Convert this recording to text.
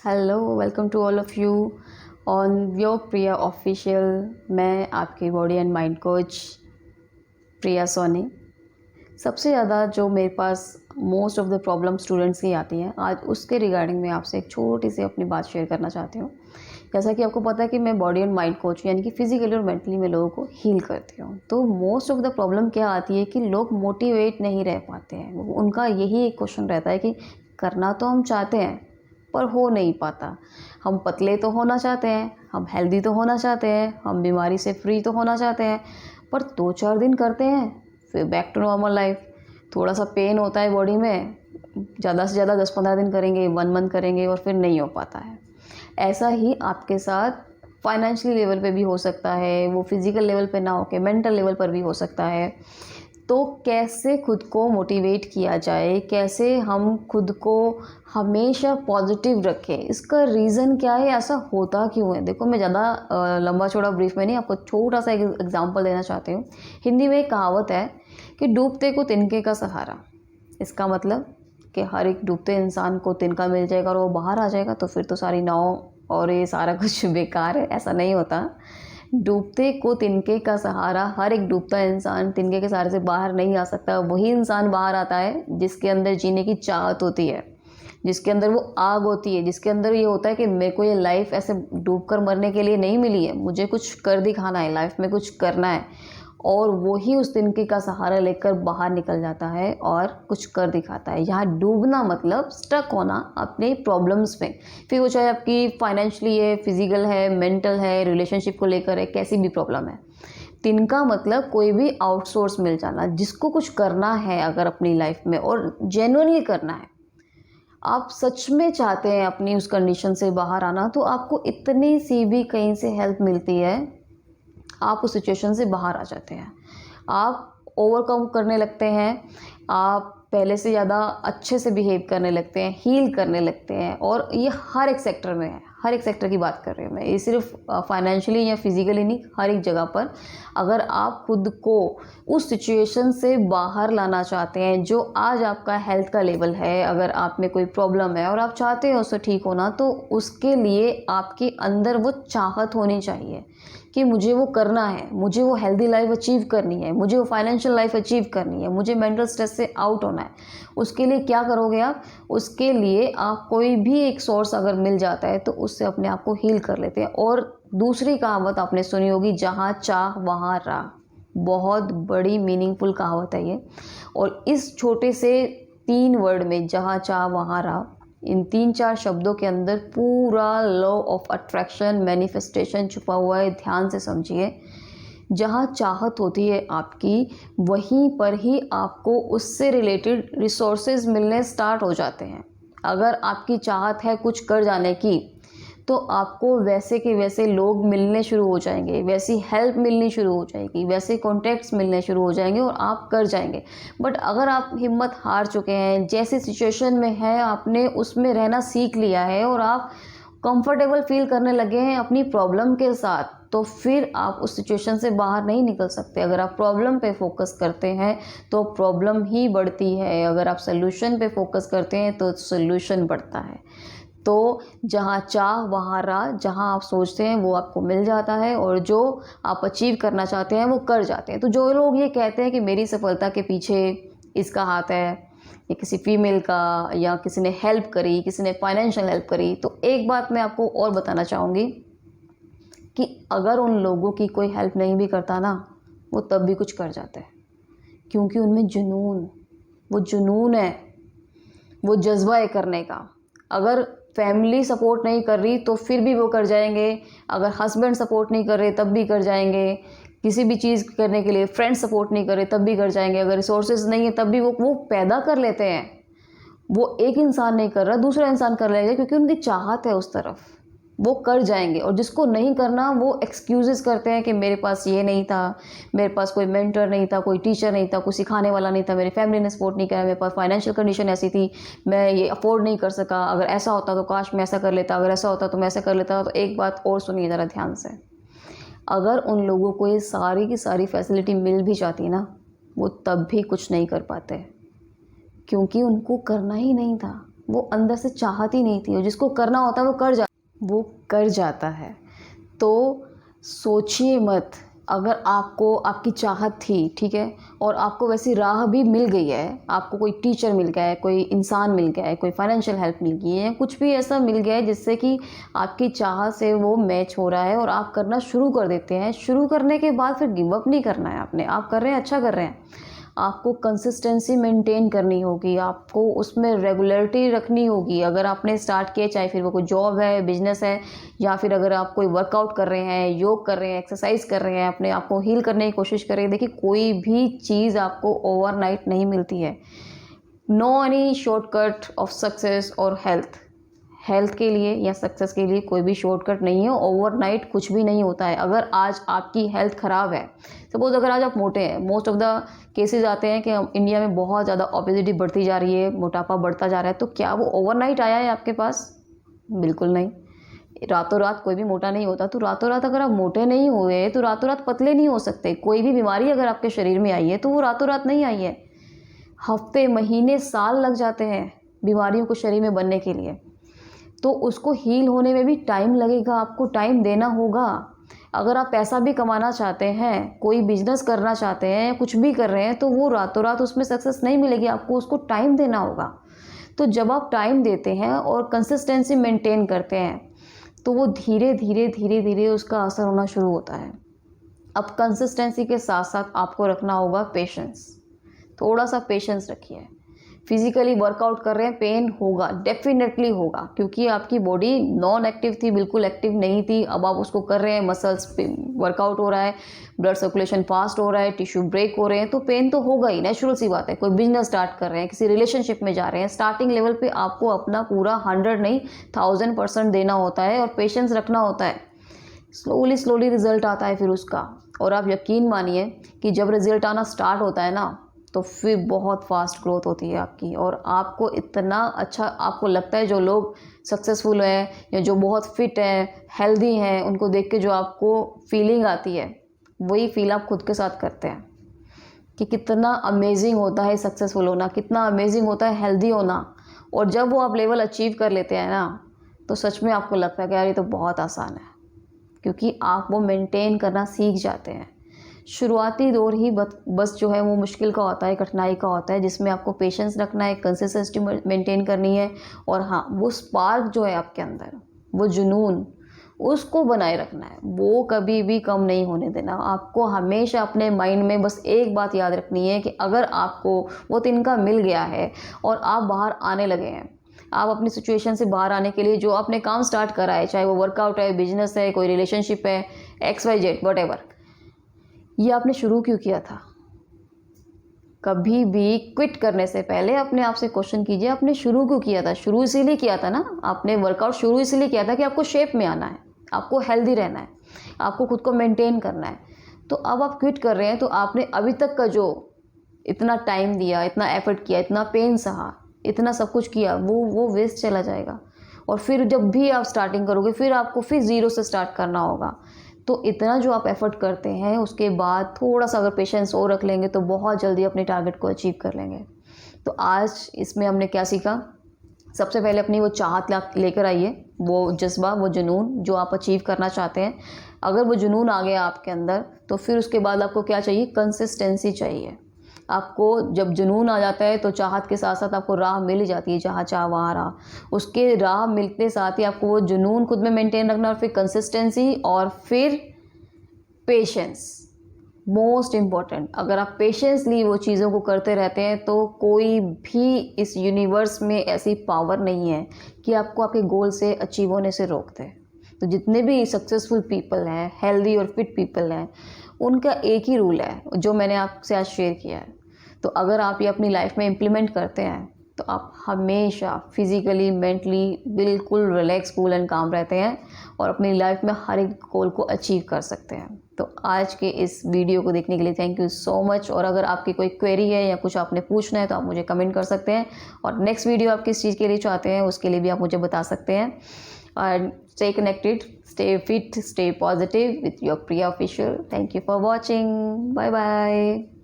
Hello, welcome to all of you on your Priya official. मैं आपकी body and mind coach Priya Soni. सबसे ज़्यादा जो मेरे पास most of the problem students की आती हैं, आज उसके रिगार्डिंग मैं आपसे एक छोटी सी अपनी बात शेयर करना चाहती हूँ। जैसा कि आपको पता है कि मैं बॉडी एंड माइंड कोच यानी कि फ़िज़िकली और मेंटली मैं लोगों को हील करती हूँ। तो मोस्ट ऑफ़ द प्रॉब्लम क्या आती है कि लोग मोटिवेट नहीं रह पाते हैं। उनका यही एक क्वेश्चन रहता है कि करना तो हम चाहते हैं पर हो नहीं पाता। हम पतले तो होना चाहते हैं, हम हेल्दी तो होना चाहते हैं, हम बीमारी से फ्री तो होना चाहते हैं, पर 2-4 दिन करते हैं फिर बैक टू नॉर्मल लाइफ। थोड़ा सा पेन होता है बॉडी में, ज़्यादा से ज़्यादा 10-15 दिन करेंगे, 1 मंथ करेंगे और फिर नहीं हो पाता है। ऐसा ही आपके साथ फाइनेंशियली लेवल पे भी हो सकता है, वो फिज़िकल लेवल पे ना होके मेंटल लेवल पर भी हो सकता है। तो कैसे खुद को मोटिवेट किया जाए, कैसे हम खुद को हमेशा पॉजिटिव रखें, इसका रीज़न क्या है, ऐसा होता क्यों है? देखो, मैं ज़्यादा लंबा चौड़ा ब्रीफ में नहीं, आपको छोटा सा एक एग्जांपल देना चाहती हूँ। हिंदी में एक कहावत है कि डूबते को तिनके का सहारा। इसका मतलब कि हर एक डूबते इंसान को तिनका मिल जाएगा और वो बाहर आ जाएगा, तो फिर तो सारी नाव और ये सारा कुछ बेकार है। ऐसा नहीं होता। डूबते को तिनके का सहारा, हर एक डूबता इंसान तिनके के सहारे से बाहर नहीं आ सकता। वही इंसान बाहर आता है जिसके अंदर जीने की चाहत होती है, जिसके अंदर वो आग होती है, जिसके अंदर ये होता है कि मेरे को ये लाइफ ऐसे डूब कर मरने के लिए नहीं मिली है, मुझे कुछ कर दिखाना है, लाइफ में कुछ करना है। और वो ही उस तिनके का सहारा लेकर बाहर निकल जाता है और कुछ कर दिखाता है। यहाँ डूबना मतलब स्टक होना अपने प्रॉब्लम्स में, फिर वो चाहे आपकी फाइनेंशियली है, फिजिकल है, मेंटल है, रिलेशनशिप को लेकर है, कैसी भी प्रॉब्लम है। तिनका मतलब कोई भी आउटसोर्स मिल जाना, जिसको कुछ करना है अगर अपनी लाइफ में और जेन्युइनली करना है, आप सच में चाहते हैं अपनी उस कंडीशन से बाहर आना, तो आपको इतनी सी भी कहीं से हेल्प मिलती है, आप उस सिचुएशन से बाहर आ जाते हैं, आप ओवरकम करने लगते हैं, आप पहले से ज़्यादा अच्छे से बिहेव करने लगते हैं, हील करने लगते हैं। और ये हर एक सेक्टर में है, हर एक सेक्टर की बात कर रही हूँ मैं, ये सिर्फ फाइनेंशियली या फिजिकली नहीं, हर एक जगह पर अगर आप खुद को उस सिचुएशन से बाहर लाना चाहते हैं, जो आज आपका हेल्थ का लेवल है, अगर आप में कोई प्रॉब्लम है और आप चाहते हैं उससे ठीक होना, तो उसके लिए आपके अंदर वो चाहत होनी चाहिए कि मुझे वो करना है, मुझे वो हेल्दी लाइफ अचीव करनी है, मुझे वो फाइनेंशियल लाइफ अचीव करनी है, मुझे मेंटल स्ट्रेस से आउट होना है। उसके लिए क्या करोगे आप? उसके लिए आप कोई भी एक सोर्स अगर मिल जाता है तो उससे अपने आप को हील कर लेते हैं। और दूसरी कहावत आपने सुनी होगी, जहाँ चाह वहाँ राह। बहुत बड़ी मीनिंगफुल कहावत है ये। और इस छोटे से 3 वर्ड में, जहाँ चाह वहाँ राह, इन 3-4 शब्दों के अंदर पूरा लॉ ऑफ अट्रैक्शन, मैनिफेस्टेशन छुपा हुआ है। ध्यान से समझिए। जहाँ चाहत होती है आपकी, वहीं पर ही आपको उससे रिलेटेड रिसोर्सेज मिलने स्टार्ट हो जाते हैं। अगर आपकी चाहत है कुछ कर जाने की, तो आपको वैसे के वैसे लोग मिलने शुरू हो जाएंगे, वैसी हेल्प मिलनी शुरू हो जाएगी, वैसे कॉन्टैक्ट्स मिलने शुरू हो जाएंगे और आप कर जाएंगे। बट अगर आप हिम्मत हार चुके हैं, जैसी सिचुएशन में है आपने उसमें रहना सीख लिया है और आप कंफर्टेबल फील करने लगे हैं अपनी प्रॉब्लम के साथ, तो फिर आप उस सिचुएशन से बाहर नहीं निकल सकते। अगर आप प्रॉब्लम पे फोकस करते हैं तो प्रॉब्लम ही बढ़ती है, अगर आप सोल्यूशन पे फोकस करते हैं तो सोल्यूशन बढ़ता है। तो जहाँ चाह वहाँ राह, जहाँ आप सोचते हैं वो आपको मिल जाता है और जो आप अचीव करना चाहते हैं वो कर जाते हैं। तो जो लोग ये कहते हैं कि मेरी सफलता के पीछे इसका हाथ है, या किसी फीमेल का, या किसी ने हेल्प करी, किसी ने फाइनेंशियल हेल्प करी, तो एक बात मैं आपको और बताना चाहूँगी कि अगर उन लोगों की कोई हेल्प नहीं भी करता ना, वो तब भी कुछ कर जाते हैं, क्योंकि उनमें जुनून, वो जुनून है, वो जज्बा है करने का। अगर फैमिली सपोर्ट नहीं कर रही तो फिर भी वो कर जाएंगे, अगर हस्बैंड सपोर्ट नहीं कर रहे तब भी कर जाएंगे, किसी भी चीज़ करने के लिए फ्रेंड सपोर्ट नहीं कर रहे तब भी कर जाएंगे, अगर रिसोर्सेज नहीं है तब भी वो पैदा कर लेते हैं। वो एक इंसान नहीं कर रहा, दूसरा इंसान कर लेगा, क्योंकि उनकी चाहत है उस तरफ, वो कर जाएंगे। और जिसको नहीं करना वो एक्सक्यूजेस करते हैं कि मेरे पास ये नहीं था, मेरे पास कोई मेंटर नहीं था, कोई टीचर नहीं था, कोई सिखाने वाला नहीं था, मेरी फैमिली ने सपोर्ट नहीं किया, मेरे पास फाइनेंशियल कंडीशन ऐसी थी, मैं ये अफोर्ड नहीं कर सका, अगर ऐसा होता तो काश मैं ऐसा कर लेता, अगर ऐसा होता तो मैं ऐसा कर लेता। तो एक बात और सुनिए ज़रा ध्यान से, अगर उन लोगों को ये सारी की सारी फैसिलिटी मिल भी जाती ना, वो तब भी कुछ नहीं कर पाते, क्योंकि उनको करना ही नहीं था, वो अंदर से चाहत ही नहीं थी, और जिसको करना होता है वो कर जाता है। तो सोचिए मत, अगर आपको आपकी चाहत थी, ठीक है, और आपको वैसी राह भी मिल गई है, आपको कोई टीचर मिल गया है, कोई इंसान मिल गया है, कोई फाइनेंशियल हेल्प मिल गई है, कुछ भी ऐसा मिल गया है जिससे कि आपकी चाह से वो मैच हो रहा है और आप करना शुरू कर देते हैं। शुरू करने के बाद फिर गिव अप नहीं करना है आपने, आप कर रहे हैं, अच्छा कर रहे हैं। आपको कंसिस्टेंसी मेंटेन करनी होगी, आपको उसमें रेगुलरिटी रखनी होगी। अगर आपने स्टार्ट किया, चाहे फिर वो कोई जॉब है, बिजनेस है, या फिर अगर आप कोई वर्कआउट कर रहे हैं, योग कर रहे हैं, एक्सरसाइज कर रहे हैं, अपने आप को हील करने की कोशिश कर रहे हैं, देखिए कोई भी चीज़ आपको ओवरनाइट नहीं मिलती है। No any shortcut of success और हेल्थ के लिए या सक्सेस के लिए कोई भी शॉर्टकट नहीं है। ओवरनाइट कुछ भी नहीं होता है। अगर आज आपकी हेल्थ ख़राब है, सपोज़ अगर आज आप मोटे हैं, मोस्ट ऑफ द केसेस आते हैं कि इंडिया में बहुत ज़्यादा ओबेसिटी बढ़ती जा रही है, मोटापा बढ़ता जा रहा है, तो क्या वो ओवरनाइट आया है आपके पास? बिल्कुल नहीं। रातों रात कोई भी मोटा नहीं होता। तो रातों रात अगर आप मोटे नहीं हुए तो रातों रात पतले नहीं हो सकते। कोई भी बीमारी अगर आपके शरीर में आई है तो वो रातों रात नहीं आई है। हफ्ते, महीने, साल लग जाते हैं बीमारियों को शरीर में बनने के लिए। तो उसको हील होने में भी टाइम लगेगा, आपको टाइम देना होगा। अगर आप पैसा भी कमाना चाहते हैं, कोई बिजनेस करना चाहते हैं, कुछ भी कर रहे हैं, तो वो रातों रात उसमें सक्सेस नहीं मिलेगी, आपको उसको टाइम देना होगा। तो जब आप टाइम देते हैं और कंसिस्टेंसी मेंटेन करते हैं तो वो धीरे धीरे धीरे धीरे उसका असर होना शुरू होता है। अब कंसिस्टेंसी के साथ साथ आपको रखना होगा पेशेंस। थोड़ा सा पेशेंस रखिए। फिजिकली वर्कआउट कर रहे हैं, पेन होगा, डेफिनेटली होगा, क्योंकि आपकी बॉडी नॉन एक्टिव थी, बिल्कुल एक्टिव नहीं थी। अब आप उसको कर रहे हैं, मसल्स वर्कआउट हो रहा है, ब्लड सर्कुलेशन फास्ट हो रहा है, टिश्यू ब्रेक हो रहे हैं, तो पेन तो होगा ही, नेचुरल सी बात है। कोई बिजनेस स्टार्ट कर रहे हैं, किसी रिलेशनशिप में जा रहे हैं, स्टार्टिंग लेवल पे आपको अपना पूरा 100 नहीं 1000% देना होता है और पेशेंस रखना होता है। स्लोली स्लोली रिजल्ट आता है फिर उसका। और आप यकीन मानिए कि जब रिजल्ट आना स्टार्ट होता है ना, तो फिर बहुत फास्ट ग्रोथ होती है आपकी, और आपको इतना अच्छा आपको लगता है। जो लोग सक्सेसफुल हैं या जो बहुत फिट हैं, हेल्दी हैं, उनको देख के जो आपको फीलिंग आती है, वही फील आप खुद के साथ करते हैं कि कितना अमेजिंग होता है सक्सेसफुल होना, कितना अमेजिंग होता है हेल्दी होना। और जब वो आप लेवल अचीव कर लेते हैं ना, तो सच में आपको लगता है कि यार ये तो बहुत आसान है, क्योंकि आप वो मेंटेन करना सीख जाते हैं। शुरुआती दौर ही बस जो है वो मुश्किल का होता है, कठिनाई का होता है, जिसमें आपको पेशेंस रखना है, कंसिस्टेंसी मेंटेन करनी है, और हाँ, वो स्पार्क जो है आपके अंदर, वो जुनून, उसको बनाए रखना है, वो कभी भी कम नहीं होने देना। आपको हमेशा अपने माइंड में बस एक बात याद रखनी है कि अगर आपको वो तिनका मिल गया है और आप बाहर आने लगे हैं, आप अपनी सिचुएशन से बाहर आने के लिए जो आपने काम स्टार्ट करा है, चाहे वो वर्कआउट है, बिजनेस है, कोई रिलेशनशिप है, XYZ व्हाटएवर, ये आपने शुरू क्यों किया था? कभी भी क्विट करने से पहले अपने आप से क्वेश्चन कीजिए, आपने शुरू क्यों किया था? शुरू इसीलिए किया था ना, आपने वर्कआउट शुरू इसीलिए किया था कि आपको शेप में आना है, आपको हेल्दी रहना है, आपको खुद को मेंटेन करना है। तो अब आप क्विट कर रहे हैं, तो आपने अभी तक का जो इतना टाइम दिया, इतना एफर्ट किया, इतना पेन सहा, इतना सब कुछ किया, वो वेस्ट चला जाएगा। और फिर जब भी आप स्टार्टिंग करोगे, फिर आपको फिर ज़ीरो से स्टार्ट करना होगा। तो इतना जो आप एफर्ट करते हैं, उसके बाद थोड़ा सा अगर पेशेंस और रख लेंगे तो बहुत जल्दी अपने टारगेट को अचीव कर लेंगे। तो आज इसमें हमने क्या सीखा? सबसे पहले अपनी वो चाहत लेकर आइए, वो जज्बा, वो जुनून जो आप अचीव करना चाहते हैं। अगर वो जुनून आ गया आपके अंदर, तो फिर उसके बाद आपको क्या चाहिए? कंसिस्टेंसी चाहिए। आपको जब जुनून आ जाता है तो चाहत के साथ साथ आपको राह मिल ही जाती है, जहाँ चाह वहाँ राह। उसके राह मिलते साथ ही आपको वो जुनून खुद में मेंटेन रखना, और फिर कंसिस्टेंसी, और फिर पेशेंस, मोस्ट इम्पॉर्टेंट। अगर आप पेशेंसली वो चीज़ों को करते रहते हैं तो कोई भी इस यूनिवर्स में ऐसी पावर नहीं है कि आपको आपके गोल से अचीव होने से रोक दे। तो जितने भी सक्सेसफुल पीपल हैं, हेल्दी और फिट पीपल हैं, उनका एक ही रूल है जो मैंने आपसे आज शेयर किया है। तो अगर आप ये अपनी लाइफ में इम्प्लीमेंट करते हैं तो आप हमेशा फिज़िकली, मेंटली बिल्कुल रिलैक्स, कूल एंड काम रहते हैं, और अपनी लाइफ में हर एक गोल को अचीव कर सकते हैं। तो आज के इस वीडियो को देखने के लिए थैंक यू सो मच। और अगर आपकी कोई क्वेरी है या कुछ आपने पूछना है तो आप मुझे कमेंट कर सकते हैं, और नेक्स्ट वीडियो आप किस चीज़ के लिए चाहते हैं उसके लिए भी आप मुझे बता सकते हैं। और stay connected, stay fit, stay positive with your Priya Official. Thank you for watching. Bye bye.